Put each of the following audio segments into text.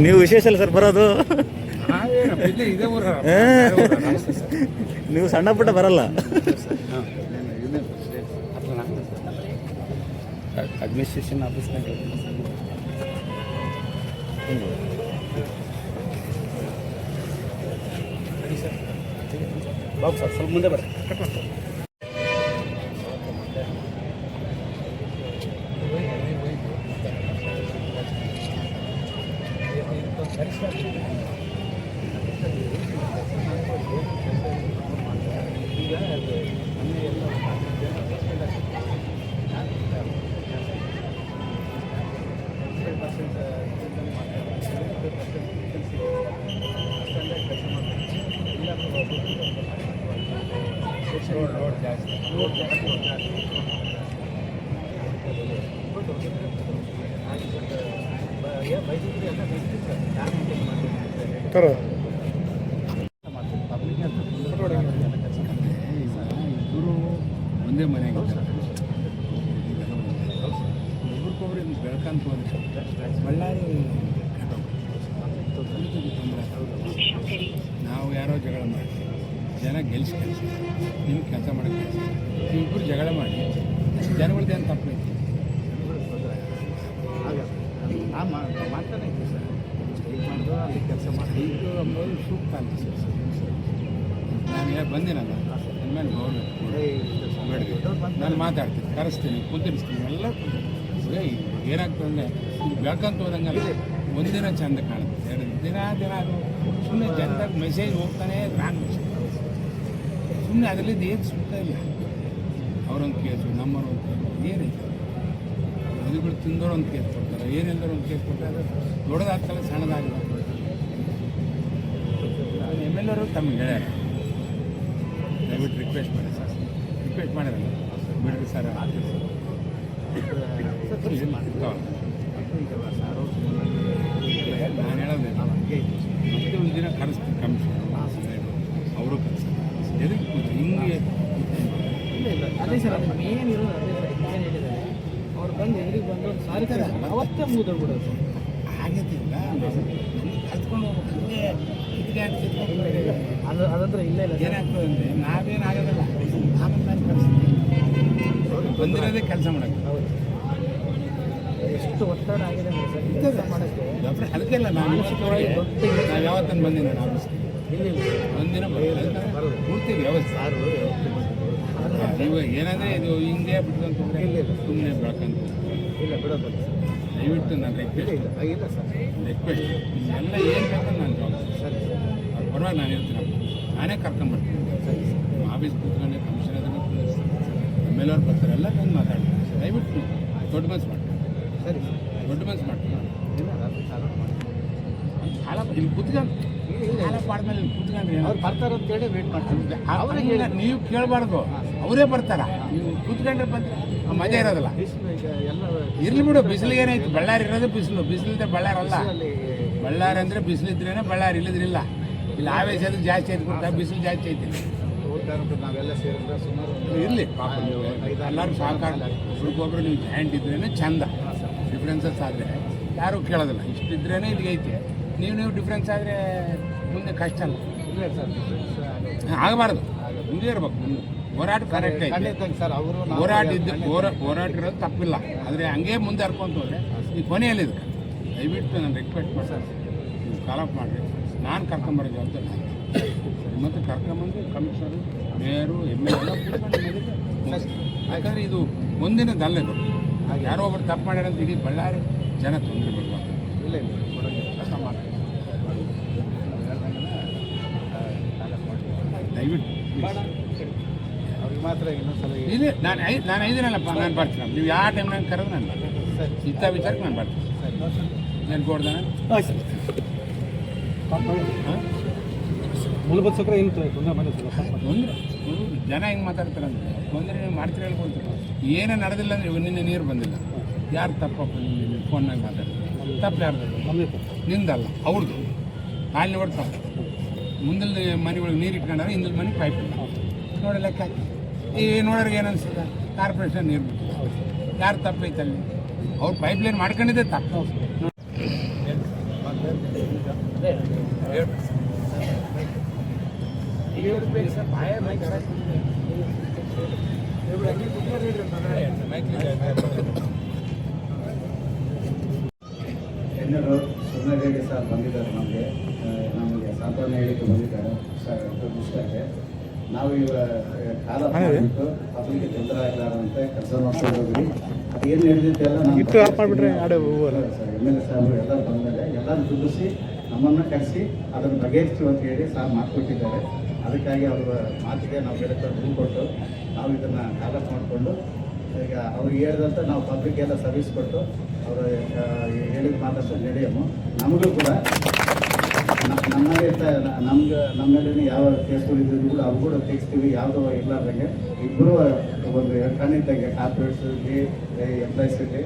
ನೀವು ವಿಶೇಷ ಅಲ್ಲ ಸರ್ ಬರೋದು, ನೀವು ಸಣ್ಣ ಪುಟ್ಟ ಬರಲ್ಲ. ಅಡ್ಮಿನಿಸ್ಟ್ರೇಷನ್ ಆಫೀಸ್ನಾಗ ಬಾಬು ಸರ್ ಸ್ವಲ್ಪ ಮುಂದೆ ಬರ್ರಿ. ಇಬ್ಬರು ಒಂದೇ ಮನೆಗೆ ಒಬ್ರಿಗೊಬ್ರು ಬೆಳ್ಕಂತ ಬಳ್ಳಾರಿ ನಾವು ಯಾರೋ ಜಗಳ ಮಾಡಿ ಜನ ಗೆಲ್ಸಿ ನೀವು ಕೆಲಸ ಮಾಡೋಕ್ಕೆ ನೀವಿಬ್ಬರು ಜಗಳ ಮಾಡಿ ಜನಗಳದ್ದು ಏನು ತಪ್ಪೈತಿ ಮಾಡ್ತಾನೆ ಸರ್. ಈಗ ಮಾಡಿದ್ರು ಅಲ್ಲಿ ಕೆಲಸ ಮಾಡಿ ಇದು ಅಂಬೋದು ಸೂಕ್ತ ಅಂತ ಸರ್. ನಾನು ಬಂದಿನಲ್ಲ ಇನ್ಮೇಲೆ ನಾನು ಮಾತಾಡ್ತೀನಿ, ಕರೆಸ್ತೀನಿ, ಕುಂದಿರಿಸ್ತೀನಿ ಎಲ್ಲ. ಏನಾಗ್ತದೆ ಅಂದರೆ ಇದು ಬೆಳ್ಕಂತ ಹೋದಂಗಲ್ಲ, ಒಂದಿನ ಚೆಂದ ಕಾಣುತ್ತೆ, ಎರಡು ದಿನ ಅದು ಸುಮ್ಮನೆ ಜನದಾಗ ಮೆಸೇಜ್ ಹೋಗ್ತಾನೆ ರಾಂಗ್ ಮೆಸೇಜ್. ಸುಮ್ಮನೆ ಅದರಲ್ಲಿದ್ದು ಏನು ಸುತ್ತ ಇಲ್ಲ. ಅವರೊಂದು ಕೇಸು, ನಮ್ಮವ್ರೊಂದು ಕೇಸು, ಏನೈತೆ ಮದುಗಳು ತಿಂದೋರು ಒಂದು ಕೇಸ್ ಕೊಡ್ತಾರೆ, ಏನಿಲ್ಲದವ್ರು ಒಂದು ಕೇಸ್ ಕೊಟ್ಟರೆ ಅದು ದೊಡ್ಡದಾಗ್ತಲ್ಲ ಸಣ್ಣದಾಗಲ್ಲ. ಎಮ್ ಎಲ್ ಅವರು ತಮಗೆ ಹೇಳ್ಯಾರ, ದಯವಿಟ್ಟು ರಿಕ್ವೆಸ್ಟ್ ಮಾಡಿ ಸರ್, ರಿಕ್ವೆಸ್ಟ್ ಮಾಡಿರಲ್ಲ ಬಿಡ್ರಿ ಸರ್. ನಾನು ಹೇಳೋದು ಮತ್ತೆ ಒಂದು ದಿನ ಕರೆಸ್ತೀನಿ ಕಮಿಷನ್ ಅವರು ಕರೆಸ್ತಾರೆ. ಎದಕ್ಕೆ ಹಿಂಗೆ ಅದೇ ಸರ್, ಅದು ಮೇನ್ ಇರೋದು ಅದೇ ಸರ್. ಏನು ಹೇಳಿದ್ದಾರೆ ಅವ್ರು ಬಂದು ಎದುರಿಗೆ ಬಂದು ಒಂದು ಸಾರಿ ಅವತ್ತೇ ಮುಗಿದೋಗ್ಬಿಡೋದು ಸರ್. ಆಗತ್ತಿಲ್ಲ ಕಲ್ತ್ಕೊಂಡು ಹೋಗ್ಬೇಕು. ಅದಂದ್ರೆ ಇಲ್ಲ ಇಲ್ಲ ಏನಾಗ್ತದೆ ಅಂದರೆ ನಾವೇನಾಗೋದಲ್ಲ, ಆಮೇಲೆ ನಾನು ಕಳಿಸ್ತೀನಿ ಬಂದಿರೋದೇ ಕೆಲಸ ಮಾಡೋಕ್ಕೆ. ಹೌದು, ಎಷ್ಟು ಒತ್ತಡ ಆಗಿದೆ ಅಂದರೆ ಸರ್ ಕೆಲಸ ಮಾಡೋಕ್ಕೆ. ಅದಕ್ಕೆಲ್ಲ ನಾವು ಯಾವತ್ತನ್ನು ಬಂದಿಲ್ಲ ನಾವು ಒಂದಿನ ಪೂರ್ತಿ ವ್ಯವಸ್ಥೆ. ಇವಾಗ ಏನಂದರೆ ಇದು ಹಿಂಗೆ ಬಿಟ್ಕೊಂತಂದ್ರೆ ಸುಮ್ಮನೆ ಬೆಳ್ಕಂತ ಇಲ್ಲ ಬಿಡೋದಲ್ಲ ಸರ್. ದಯವಿಟ್ಟು ನಾನು ರಿಕ್ವೆಸ್ಟ್ ಇಲ್ಲ ಸರ್, ರಿಕ್ವೆಸ್ಟ್ ಎಲ್ಲ ಏನು ಬೇಕಂತ ನಾನು ಜವಾಬ್ದಾರಿ ಸರ್. ಪರವಾಗಿ ನಾನು ಹೇಳ್ತೀನಪ್ಪ, ನಾನೇ ಕರ್ಕೊಂಡ್ಬರ್ತೀನಿ. ಆಫೀಸ್ ಕೂತ್ಕೊಂಡೆ ಕಮಿಷನರ್ ಎಮ್ ಎಲ್ ಅವ್ರು ಬರ್ತಾರೆ, ಎಲ್ಲ ಬಂದು ಮಾತಾಡ್ತೀನಿ. ದಯವಿಟ್ಟು ದೊಡ್ಡ ಮನಸ್ಸು ಮಾಡ್ತೀನಿ. ಸರಿ ಸರ್, ದೊಡ್ಡ ಮನಸ್ಸು ಮಾಡ್ತೀನಿ. ಇಲ್ಲ ಸಾಲ ಮಾಡಿ ಸಾಲ ಇಲ್ಲಿ ಕೂತ್ಕೊಂಡು ಸಾಲ ಮಾಡಿದ್ಮೇಲೆ ಇಲ್ಲಿ ಕೂತ್ಕೊಂಡ್ರೆ ಅವ್ರು ಬರ್ತಾರೆ ಅಂತೇಳಿ ವೇಟ್ ಮಾಡ್ತಾರೆ. ಅವ್ರಿಗೆ ನೀವು ಕೇಳಬಾರ್ದು, ಅವರೇ ಬರ್ತಾರ. ನೀವು ಕೂತ್ಕೊಂಡ್ರೆ ಬಂದು ಮಜಾ ಇರೋದಿಲ್ಲ. ಈಗ ಎಲ್ಲ ಇರ್ಲಿ ಬಿಡು, ಬಿಸಿಲಿಗೆ ಏನಾಯ್ತು, ಬಳ್ಳಾರಿ ಇರೋದು ಬಿಸಿಲು, ಬಿಸಿಲಿದ್ರೆ ಬಳ್ಳಾರಿ ಅಲ್ಲ. ಬಳ್ಳಾರಿ ಅಂದರೆ ಬಿಸಿಲಿದ್ರೇನೆ ಬಳ್ಳಾರಿ, ಇಲ್ಲದ್ರಿಲ್ಲ. ಇಲ್ಲಿ ಆವೇಶ ಅದು ಜಾಸ್ತಿ ಆಯ್ತು ಕೊಡ್ತಾರೆ, ಬಿಸಿಲು ಜಾಸ್ತಿ ಐತಿ. ನಾವೆಲ್ಲ ಸೇರಿದ್ರೆ ಸುಮಾರು ಇರಲಿ ಪಾಪ, ನೀವು ಎಲ್ಲರೂ ಸಹಕಾರ ಒಬ್ರಿಗೊಬ್ರು ನೀವು ಜಾಯಿಂಟ್ ಇದ್ರೇ ಚಂದ. ಡಿಫ್ರೆನ್ಸಸ್ ಆದರೆ ಯಾರೂ ಕೇಳೋದಿಲ್ಲ, ಇಷ್ಟಿದ್ರೇ ಇಲ್ಲಿಗೆ ಐತೆ. ನೀವು ಡಿಫ್ರೆನ್ಸ್ ಆದರೆ ಮುಂದೆ ಕಷ್ಟ ಅಲ್ಲ. ಇಲ್ಲ ಸರ್, ಆಗಬಾರ್ದು, ಮುಂದೆ ಇರ್ಬೇಕು. ಮುಂದೆ ಹೋರಾಟ ಕರೆಕ್ಟ್ ಐತೆ ಸರ್. ಅವರು ಹೋರಾಟ ಇರೋದು ತಪ್ಪಿಲ್ಲ, ಆದರೆ ಹಂಗೆ ಮುಂದೆ ಹರ್ಕೊಂತ ಹೋದರೆ ಈ ಕೊನೆಯಲ್ಲಿ ಇದಕ್ಕೆ ದಯವಿಟ್ಟು ನಾನು ರಿಕ್ವೆಸ್ಟ್ ಮಾಡಿ ಸರ್, ನೀವು ಕಾಲಪ್ ಮಾಡಿರಿ. ನಾನು ಕರ್ಕೊಂಬರೋ ಜವಾಬ್ದಾರಿ ನಾನು. ಮತ್ತು ಕರ್ಕೊಂಬಂದು ಕಮಿಷನರು, ಮೇಯರು, ಎಮ್ ಎಲ್ ಎಲ್ಲ ಯಾಕಂದರೆ ಇದು ಒಂದಿನದಲ್ಲ. ಇದು ಯಾರೋ ಒಬ್ಬರು ತಪ್ಪು ಮಾಡ್ಯಾರಂತ ಇಡೀ ಬಳ್ಳಾರಿ ಜನ ತೊಂದರೆ ಬರಬಾರ್ದು. ಇಲ್ಲ ಇಲ್ಲ ಕೆಲಸ ಮಾಡಿ ದಯವಿಟ್ಟು ಅವ್ರಿಗೆ ಮಾತ್ರ ಇನ್ನೊಂದ್ಸಲ ಇಲ್ಲ. ನಾನು ಐದಿನಲ್ಲಪ್ಪ, ನಾನು ಬರ್ತೀನಿ. ನೀವು ಯಾವ ಟೈಮ್ನಾಗ ಕರೆದು ನಾನು ಬರ್ತೀನಿ. ಇಂಥ ವಿಚಾರಕ್ಕೆ ನಾನು ಬರ್ತೀನಿ. ಏನು ಕೊಡ್ದಾನ ಮೂಲಭೂತ ಸೌಕರ್ಯ ಏನು ತೊಂದರೆ ಮಾಡಿ ತೊಂದರೆ ಜನ ಹೆಂಗೆ ಮಾತಾಡ್ತಾರೆ ಅಂದರೆ ತೊಂದರೆ ನೀವು ಮಾಡ್ತೀರಿ ಹೇಳ್ಕೊಳ್ತೀರ. ಏನೇ ನಡೆದಿಲ್ಲ ಅಂದರೆ ಇವಾಗ ನಿನ್ನೆ ನೀರು ಬಂದಿಲ್ಲ, ಯಾರು ತಪ್ಪಪ್ಪ? ನೀವು ಫೋನ್ನಾಗ ಮಾತಾಡ್ತೀರಿ, ತಪ್ಪು ಯಾರ್ದು? ನಿಂದಲ್ಲ, ಅವ್ರದ್ದು. ಅಲ್ಲಿ ನೋಡಿ ತಪ್ಪು. ಮುಂದಿನ ಮನೆಗಳಿಗೆ ನೀರು ಇಟ್ಕೊಂಡಾರೆ, ಹಿಂದಿನ ಮನೆಗೆ ಪೈಪ್ ಇಲ್ಲ ನೋಡಿ ಲೆಕ್ಕ ಹಾಕಿ. ಈ ನೋಡೋರಿಗೆ ಏನು ಅನಿಸ್ತದೆ? ಕಾರ್ಪೊರೇಷನ್ ನೀರು ಬಿಟ್ಟಿಲ್ಲ. ಯಾರು ತಪ್ಪೈತಲ್ಲಿ? ಅವ್ರು ಪೈಪ್ ಲೈನ್ ಮಾಡ್ಕೊಂಡಿದ್ದೆ ತಪ್ಪು. ಎಲ್ಲರೂ ಸುಮ್ಮನೆ ಸರ್ ಬಂದಿದ್ದಾರೆ ನಮಗೆ ಸಾಂತ್ವನ ಹೇಳಿಕೆ ಬಂದಿದ್ದಾರೆ ದುಷ್ಟಕ್ಕೆ ನಾವು ಕಾಲ ಮಾಡಿಬಿಟ್ಟು ಪಬ್ಲಿಕ್ಗೆ ತೊಂದರೆ ಆಗಲಾರಂತೆ ಕೆಲಸ ಮಾಡ್ಕೊಂಡು ಹೋಗ್ರಿ ಅದೇನು ನಡೆದಿದ್ದೆಲ್ಲ ಸರ್ ಎಮ್ ಎಲ್ ಎ ಸಾಹೇಬರು ಎಲ್ಲರೂ ಬಂದಮೇಲೆ ಎಲ್ಲರೂ ದುಡ್ಡಿಸಿ ನಮ್ಮನ್ನು ಕರೆಸಿ ಅದನ್ನು ಬಗೆಹರಿಸಿ ಅಂತ ಹೇಳಿ ಸಾರ್ ಮಾತುಕೊಟ್ಟಿದ್ದಾರೆ. ಅದಕ್ಕಾಗಿ ಅವರ ಮಾತಿಗೆ ನಾವು ಬೆಳಕು ದುಡ್ಡು ಕೊಟ್ಟು ನಾವು ಇದನ್ನು ಕಾಲ ಮಾಡಿಕೊಂಡು ಈಗ ಅವ್ರಿಗೆ ಹೇಳಿದಂತ ನಾವು ಪಬ್ಲಿಕ್ಗೆಲ್ಲ ಸರ್ವಿಸ್ ಕೊಟ್ಟು ಅವರು ಹೇಳಿದ ಮಾತಷ್ಟು ನಡೆಯಮ್ಮ ನಮಗೂ ಕೂಡ ನಮ್ಮಲ್ಲಿ ಯಾವ ಕೇಸ್ಗಳಿದ್ರು ಕೂಡ ಅವು ಕೂಡ ತೆಗಿಸ್ತೀವಿ. ಯಾವುದೋ ಇರ್ಲಾರ್ದಂಗೆ ಇಬ್ಬರು ಒಂದು ಎರಡು ಕಣ್ಣಿದ್ದಂಗೆ ಕಾರ್ಪೊರೇಟ್ಸ್ಗೆ ಎಂಪ್ಲಾಯೀಸ್ಗೆ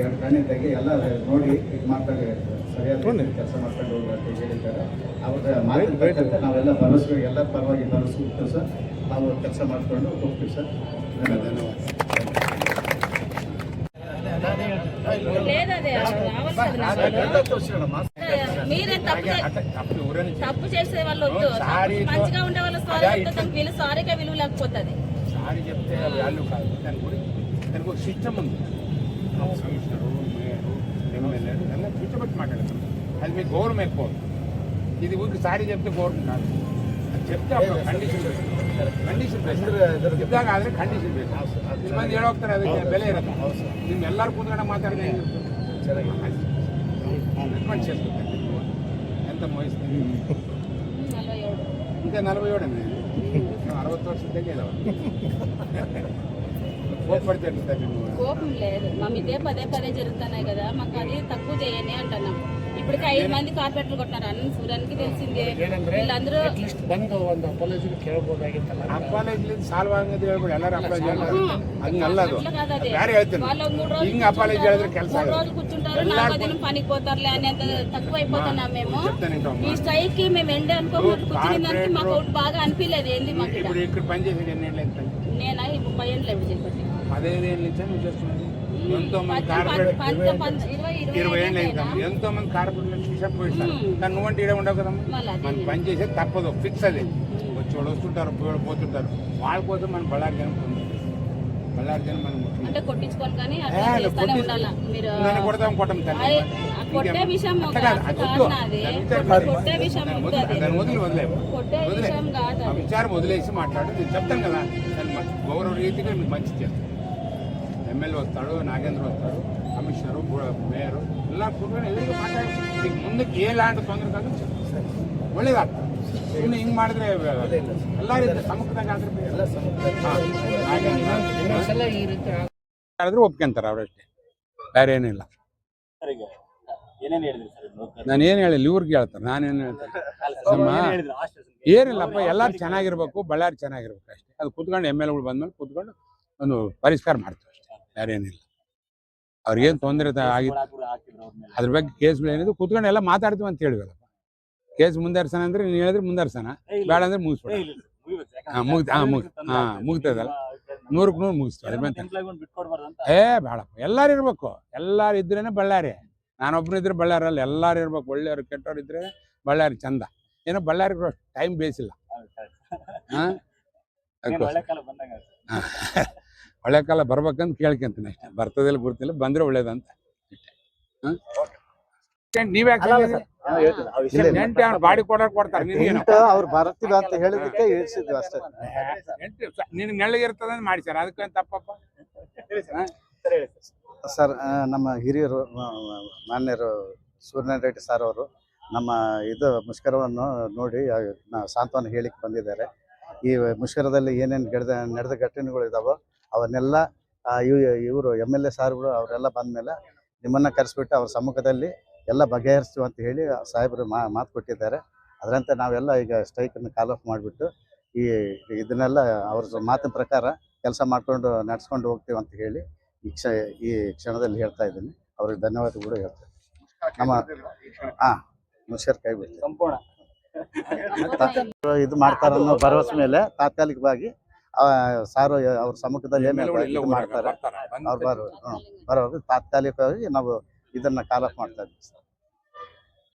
ಎರಡು ಕಣ್ಣಿದ್ದಂಗೆ ಎಲ್ಲ ನೋಡಿ ಇದು ಮಾಡ್ಕೊಂಡು ಸರಿಯಾದ ಕೆಲಸ ಮಾಡ್ಕೊಂಡು ಹೋಗಿ ಅಂತ ಹೇಳಿದ್ದಾರೆ. ಅವ್ರ ಮಾತಿನ ನಾವೆಲ್ಲ ಭರವಸೆ ಎಲ್ಲ ಪರವಾಗಿ ಭರವಸೆ ಸರ್ ನಾವು ಕೆಲಸ ಮಾಡಿಕೊಂಡು ಹೋಗ್ತೀವಿ ಸರ್. ಧನ್ಯವಾದ. మీరే తప్పు చేసే వాళ్ళు వద్దు, మంచిగా ఉండే వాళ్ళు వీళ్ళు సారీగా విలువ లేకపోతుంది. సారీ చెప్తే వాల్యూ కాదు, దాని గురించి దానికి ఒక సిస్టమ్ ఉంది. కమిషనరు, మేయరు, ఎమ్మెల్యేలు ಎಲ್ಲ కూర్చోబెట్టి మాట్లాడతారు. అది మీ గౌరవం ఎక్కువ. ఇది ఊరికి సారీ చెప్తే గౌరవం కాదు. అది చెప్తే అప్పుడు ಕಂಡೀಷನ್ ಇದ್ದಾಗ ಆದರೆ ಕಂಡೀಷನ್ ಬೇಕು. ಮಂದಿ ಹೇಳೋಗ್ತಾರೆ ಅದಕ್ಕೆ ಬೆಲೆ ಇರುತ್ತೆ. ನಿಮ್ಮ ಎಲ್ಲರೂ ಕೂತ್ಕೊಂಡು ಮಾತಾಡಿದ್ರೆ ಟ್ರೀಟ್ಮೆಂಟ್ చేసుకుంటారు. ఎంత మోయిస్తుంది ఇంకా 47 అండి. 60 ವರ್ಷ దగ్గర కోపం లేదు. మా మీదే పదే పదే జరుగుతున్నాయి కదా, మాకు అది తక్కువ చేయండి అంటున్నాం. ఇప్పటికి 5 మంది ಕಾರ್ಪೊರೇಟರ್ ಕೊಟ್ಟಾರ. ಅನ್ನ ಸೂರ್ಯನಿಗೆ తెలిసిందే. వీళ్ళందరూ ಬಂದು ಒಂದು ಅಪಾಲಜಿ ಕೇಳಬಹುದಾಗಿತ್ತಲ್ಲ. ಅಪಾಲಜಿ ಸಾಲ್ವ್ ಆಗೋದು ಹೇಳ್ಬಿಡಿ. ಎಲ್ಲರೂ ಅಪಾಲಜಿ ಹಂಗಲ್ಲ, ಅದು ಯಾರು ಹೇಳ್ತೀನಿ ಹಿಂಗ ಅಪಾಲಜಿ ಹೇಳಿದ್ರೆ ಕೆಲಸ 3 రోజులు కూర్చుంటారు, 4 దినం పనికి పోతారులే అనేంత తక్కువ అయిపోతున్నాం మేము. ఈ స్ట్రైక్ కి మేము ఎండ అనుకోకుండా కూర్చునేదానికి మాకు ఒకటి బాగా అనిపించలేదు. ఏంది మాకు ఇక్కడ పని చేసేది ఎన్ని ఏళ్ళు ఎంత? నేను 30 ఏళ్ళు ఎప్పుడు చెప్పండి. 15 ఏళ్ళ నుంచి నువ్వు చేస్తున్నావు. ఎంతో మంది కార్పొరేట్ 20 ఏళ్ళు అవుతాం. ఎంతో మంది కార్పొరేట్ చూసాం పోయిస్తారు. కానీ నువ్వంటే ఇడే ఉండవు కదమ్మా. మనం పని చేసేది తప్పదు, ఫిక్స్ అది. వచ్చేవాళ్ళు వస్తుంటారు, పోతుంటారు. వాళ్ళ కోసం మనం బళ్ళారి జనం బళ్ళారి జనం మనం అంటే కొట్టించుకోవాలి కానీ నన్ను కొడతాం కొట్టం కొట్టే విషయం దాన్ని వదిలేము. ఆ విచారం వదిలేసి మాట్లాడు. నేను చెప్తాను కదా, దాన్ని గౌరవ రీతిగా మీకు మంచి చేస్తాను. ఎమ్మెల్యే వస్తాడు, నాగేంద్ర వస్తాడు, కమిషనరు, మేయరు ಎಲ್ಲ ಕೂತ್ಕೊಂಡು ಎದುರಿಗೆ ಮಾತಾಡಿ ಈಗ ಮುಂದಕ್ಕೆ ಏಲಾಂటి ತೊಂದರೆ ಕಾದು ಒಳ್ಳೇದಾಗ್ತದೆ. ಸುಮ್ಮನೆ ಹಿಂಗೆ ಮಾಡಿದ್ರೆ ಎಲ್ಲರೂ ಸಮುಖದಾಗ ಆದ್ರೆ ಒಪ್ಕೊಂತಾರೆ ಅವರಷ್ಟೇ, ಬೇರೆ ಏನಿಲ್ಲ. ನಾನು ಏನು ಹೇಳಿಲ್ಲ, ಇವ್ರಿಗೆ ಹೇಳ್ತಾರೆ, ನಾನೇನು ಹೇಳ್ತಾರೆ. ಏನಿಲ್ಲಪ್ಪ, ಎಲ್ಲರೂ ಚೆನ್ನಾಗಿರ್ಬೇಕು, ಬಳ್ಳಾರಿ ಚೆನ್ನಾಗಿರ್ಬೇಕು ಅಷ್ಟೇ. ಅದು ಕೂತ್ಕೊಂಡು ಎಮ್ ಎಲ್ ಎಗಳು ಬಂದ್ಮೇಲೆ ಕೂತ್ಕೊಂಡು ಒಂದು ಪರಿಷ್ಕಾರ ಮಾಡ್ತೀವಿ ಅಷ್ಟೇ, ಬೇರೆ ಏನಿಲ್ಲ. ಅವ್ರಿಗೇನು ತೊಂದರೆ ಆಗಿತ್ತು ಅದ್ರ ಬಗ್ಗೆ ಕೇಸ್ಗಳೇನಿದೆ ಕೂತ್ಕೊಂಡು ಎಲ್ಲ ಮಾತಾಡ್ತೀವಿ ಅಂತ ಹೇಳಿವಲ್ಲಪ್ಪ. ಕೇಸ್ ಮುಂದರ್ಸನ ಅಂದ್ರೆ ನೀನು ಹೇಳಿದ್ರೆ ಮುಂದರ್ಸನ, ಬೇಡ ಅಂದ್ರೆ ಮುಗಿಸ್ಬಿಡ. ಮುಗ್ತದಲ್ಲ, 100ಕ್ಕೆ 100 ಮುಗಿಸ್ತಾರೆ. ಬೇಡಪ್ಪ, ಎಲ್ಲಾರು ಇರ್ಬೇಕು. ಎಲ್ಲಾರು ಇದ್ರೇನೆ ಬಳ್ಳಾರಿ. ನಾನೊಬ್ಬರು ಇದ್ರೆ ಬಳ್ಳಾರಿ ಅಲ್ಲ, ಎಲ್ಲಾರು ಇರ್ಬೇಕು. ಒಳ್ಳೆಯವ್ರು ಕೆಟ್ಟವ್ರು ಇದ್ರೆ ಬಳ್ಳಾರಿ ಚಂದ. ಏನೋ ಬಳ್ಳಾರಿ ಟೈಮ್ ಬೇಸಿಲ್ಲ. ಒಳ್ಳೆ ಕಾಲ ಬರ್ಬೇಕಂತ ಕೇಳ್ಕೊಂತೀನಿ ಅಷ್ಟೇ. ಬರ್ತದಿಲ್ಲ ಗುರ್ತಿಲ್ಲ, ಬಂದ್ರೆ ಒಳ್ಳೇದಂತ ನೀವೇ ಬಾಡಿ ಕೊಡ್ತಾರೆ. ಅವ್ರು ಬರ್ತೀವಿ ಅಂತ ಹೇಳಿದಕ್ಕೆ ಇಳಿಸಿದ್ವಿ ಅಷ್ಟೇ. ನಿನ್ ನೆಳ್ಳಗಿರ್ತದ ಮಾಡಿಸ್ಯಾರ, ಅದಕ್ಕೆ ತಪ್ಪಪ್ಪ ಸರ್. ನಮ್ಮ ಹಿರಿಯರು ಮಾನ್ಯರು ಸೂರ್ಯನಾರಾಯಣ ರೆಡ್ಡಿ ಸರ್ ಅವರು ನಮ್ಮ ಇದು ಮುಷ್ಕರವನ್ನು ನೋಡಿ ಸಾಂತ್ವನ ಹೇಳಿಕ್ಕೆ ಬಂದಿದ್ದಾರೆ. ಈ ಮುಷ್ಕರದಲ್ಲಿ ಏನೇನು ನಡೆದ ಘಟನೆಗಳು ಇದಾವೋ ಅವನ್ನೆಲ್ಲ ಇವರು ಎಮ್ ಎಲ್ ಎ ಸಾರ್ಗಳು ಅವರೆಲ್ಲ ಬಂದಮೇಲೆ ನಿಮ್ಮನ್ನು ಕರೆಸ್ಬಿಟ್ಟು ಅವ್ರ ಸಮ್ಮುಖದಲ್ಲಿ ಎಲ್ಲ ಬಗೆಹರಿಸ್ತೀವಿ ಅಂತ ಹೇಳಿ ಸಾಹೇಬರು ಮಾತು ಕೊಟ್ಟಿದ್ದಾರೆ. ಅದರಂತೆ ನಾವೆಲ್ಲ ಈಗ ಸ್ಟ್ರೈಕನ್ನು ಕಾಲ್ ಆಫ್ ಮಾಡಿಬಿಟ್ಟು ಇದನ್ನೆಲ್ಲ ಅವ್ರ ಮಾತಿನ ಪ್ರಕಾರ ಕೆಲಸ ಮಾಡಿಕೊಂಡು ನಡೆಸ್ಕೊಂಡು ಹೋಗ್ತೀವಿ ಅಂತ ಹೇಳಿ ಈ ಕ್ಷಣದಲ್ಲಿ ಹೇಳ್ತಾ ಇದ್ದೀನಿ. ಅವ್ರಿಗೆ ಧನ್ಯವಾದ ಕೂಡ ಹೇಳ್ತೇನೆ. ನಮ್ಮ ಮುಷ್ಕರ ಕೈ ಬಿಟ್ಟು ಸಂಪೂರ್ಣ ಇದು ಮಾಡ್ತಾರನ್ನೋ ಭರವಸೆ ಮೇಲೆ ತಾತ್ಕಾಲಿಕವಾಗಿ ಸಾರು ಅವ್ರ ಸಮ್ಮುಖದಲ್ಲಿ ಏನು ಇದು ಮಾಡ್ತಾರೆ ಅವ್ರು ಬರುವಾಗ ತಾತ್ಕಾಲಿಕವಾಗಿ ನಾವು ಇದನ್ನ ಕಾಲ್ ಆಫ್ ಮಾಡ್ತಾ ಇದ್ವಿ ಸರ್.